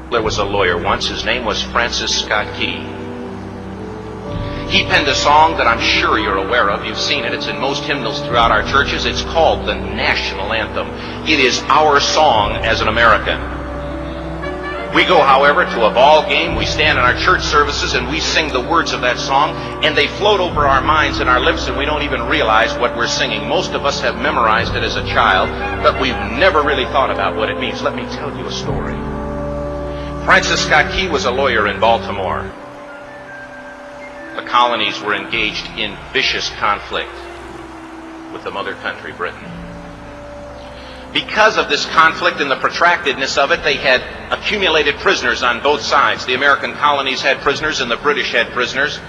There was a lawyer once. His name was Francis Scott Key. He penned a song that I'm sure you're aware of. You've seen it. It's in most hymnals throughout our churches. It's called the national anthem. It is our song as an American. We go, however, to a ball game. We stand in our church services and we sing the words of that song, and they float over our minds and our lips, and we don't even realize what we're singing. Most of us have memorized it as a child, but we've never really thought about what it means. Let me tell you a story. Francis Scott Key was a lawyer in Baltimore. The colonies were engaged in vicious conflict with the mother country, Britain. Because of this conflict and the protractedness of it, they had accumulated prisoners on both sides. The American colonies had prisoners and the British had prisoners.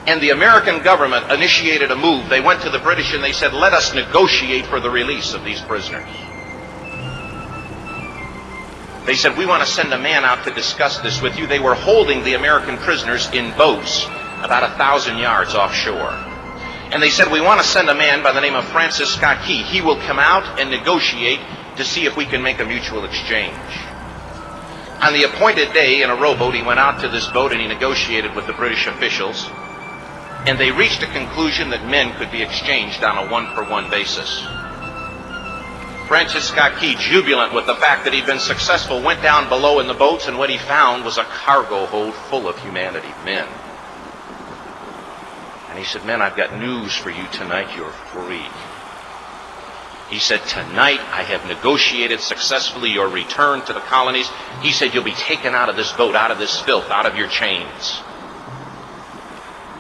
And the American government initiated a move. They went to the British and they said, let us negotiate for the release of these prisoners. They said, we want to send a man out to discuss this with you. They were holding the American prisoners in boats about 1,000 yards offshore. And they said, we want to send a man by the name of Francis Scott Key. He will come out and negotiate to see if we can make a mutual exchange. On the appointed day, in a rowboat, he went out to this boat and he negotiated with the British officials. And they reached a conclusion that men could be exchanged on a one-for-one basis. Francis Scott Key, jubilant with the fact that he'd been successful, went down below in the boats, and what he found was a cargo hold full of humanity, men. And he said, men, I've got news for you tonight. You're free. He said, tonight I have negotiated successfully your return to the colonies. He said, you'll be taken out of this boat, out of this filth, out of your chains.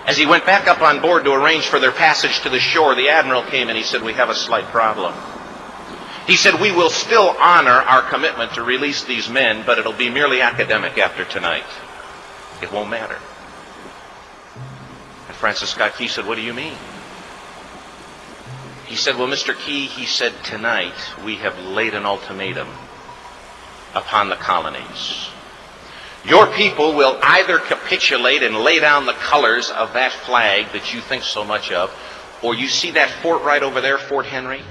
As he went back up on board to arrange for their passage to the shore, the admiral came and he said, we have a slight problem. He said, we will still honor our commitment to release these men, but it'll be merely academic after tonight. It won't matter. And Francis Scott Key said, what do you mean? He said, well, Mr. Key, he said, tonight we have laid an ultimatum upon the colonies. Your people will either capitulate and lay down the colors of that flag that you think so much of, or you see that fort right over there, Fort Henry?